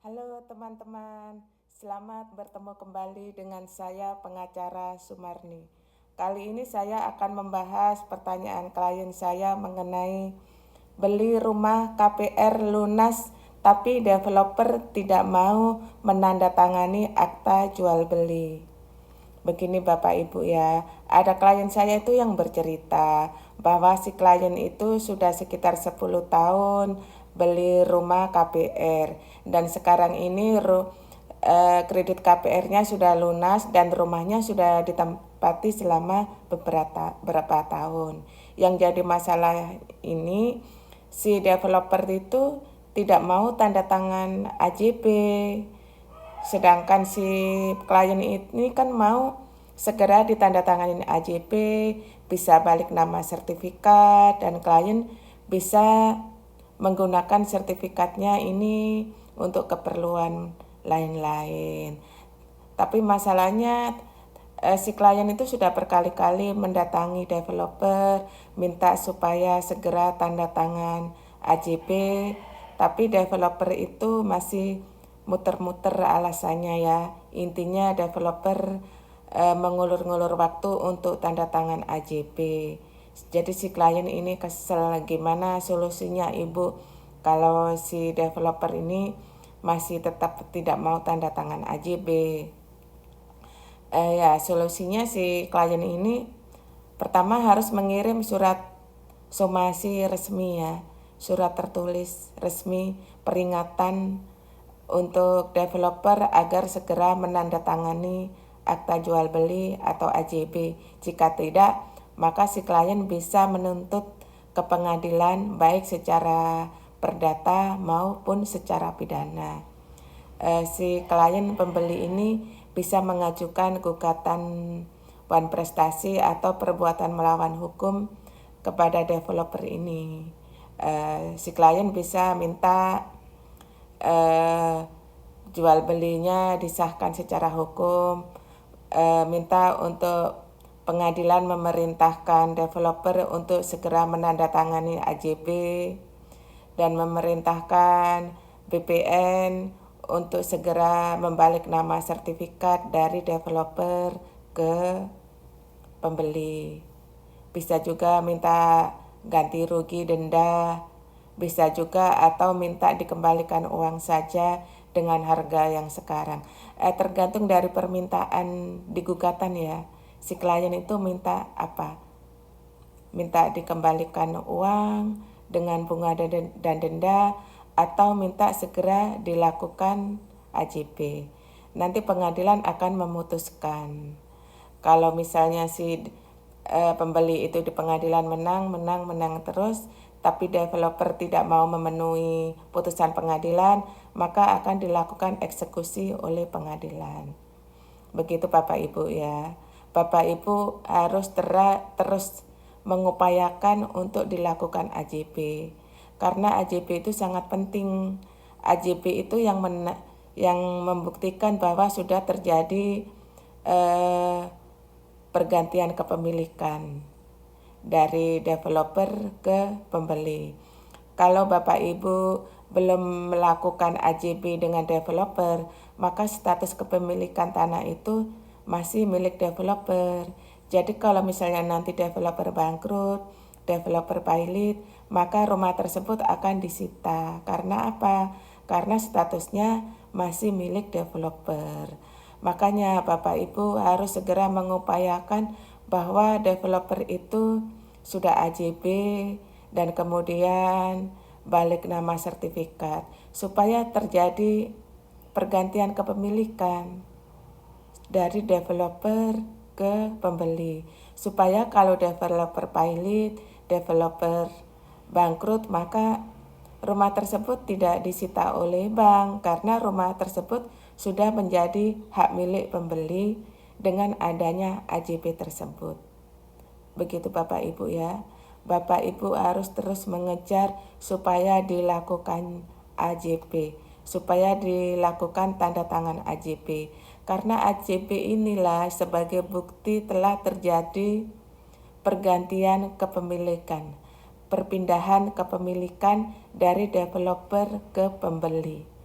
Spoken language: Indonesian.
Halo teman-teman, selamat bertemu kembali dengan saya pengacara Sumarni. Kali ini saya akan membahas pertanyaan klien saya mengenai beli rumah KPR lunas tapi developer tidak mau menandatangani akta jual beli. Begini Bapak Ibu ya, ada klien saya itu yang bercerita bahwa si klien itu sudah sekitar 10 tahun beli rumah KPR dan sekarang ini kredit KPR-nya sudah lunas dan rumahnya sudah ditempati selama beberapa tahun. Yang jadi masalah ini si developer itu tidak mau tanda tangan AJB. Sedangkan si klien ini kan mau segera ditandatangani AJP, bisa balik nama sertifikat, dan klien bisa menggunakan sertifikatnya ini untuk keperluan lain-lain. Tapi masalahnya si klien itu sudah berkali-kali mendatangi developer, minta supaya segera tanda tangan AJP, tapi developer itu masih muter-muter alasannya ya. Intinya developer mengulur-ngulur waktu untuk tanda tangan AJP. Jadi si klien ini kesel, gimana solusinya Ibu kalau si developer ini masih tetap tidak mau tanda tangan AJB. Ya solusinya si klien ini pertama harus mengirim surat somasi resmi ya, surat tertulis resmi peringatan untuk developer agar segera menandatangani akta jual beli atau AJB. Jika tidak, maka si klien bisa menuntut ke pengadilan baik secara perdata maupun secara pidana. Si klien pembeli ini bisa mengajukan gugatan wan prestasi atau perbuatan melawan hukum kepada developer ini. Si klien bisa minta jual belinya disahkan secara hukum, minta untuk pengadilan memerintahkan developer untuk segera menandatangani AJB dan memerintahkan BPN untuk segera membalik nama sertifikat dari developer ke pembeli. Bisa juga minta ganti rugi denda, bisa juga atau minta dikembalikan uang saja dengan harga yang sekarang. Tergantung dari permintaan di gugatan ya. Si klien itu minta apa? Minta dikembalikan uang dengan bunga dan denda atau minta segera dilakukan AJP. Nanti pengadilan akan memutuskan. Kalau misalnya si pembeli itu di pengadilan menang terus, tapi developer tidak mau memenuhi putusan pengadilan, maka akan dilakukan eksekusi oleh pengadilan. Begitu Bapak Ibu ya. Bapak Ibu harus terus mengupayakan untuk dilakukan AJP. Karena AJP itu sangat penting. AJP itu yang membuktikan bahwa sudah terjadi pergantian kepemilikan dari developer ke pembeli. Kalau Bapak Ibu belum melakukan AJB dengan developer, maka status kepemilikan tanah itu masih milik developer. Jadi kalau misalnya nanti developer bangkrut, developer pailit, maka rumah tersebut akan disita. Karena apa? Karena statusnya masih milik developer. Makanya Bapak Ibu harus segera mengupayakan bahwa developer itu sudah AJB dan kemudian balik nama sertifikat supaya terjadi pergantian kepemilikan dari developer ke pembeli. Supaya kalau developer pailit, developer bangkrut, maka rumah tersebut tidak disita oleh bank karena rumah tersebut sudah menjadi hak milik pembeli dengan adanya AJB tersebut. Begitu Bapak Ibu ya. Bapak Ibu harus terus mengejar supaya dilakukan AJP, supaya dilakukan tanda tangan AJP. Karena AJP inilah sebagai bukti telah terjadi pergantian kepemilikan, perpindahan kepemilikan dari developer ke pembeli.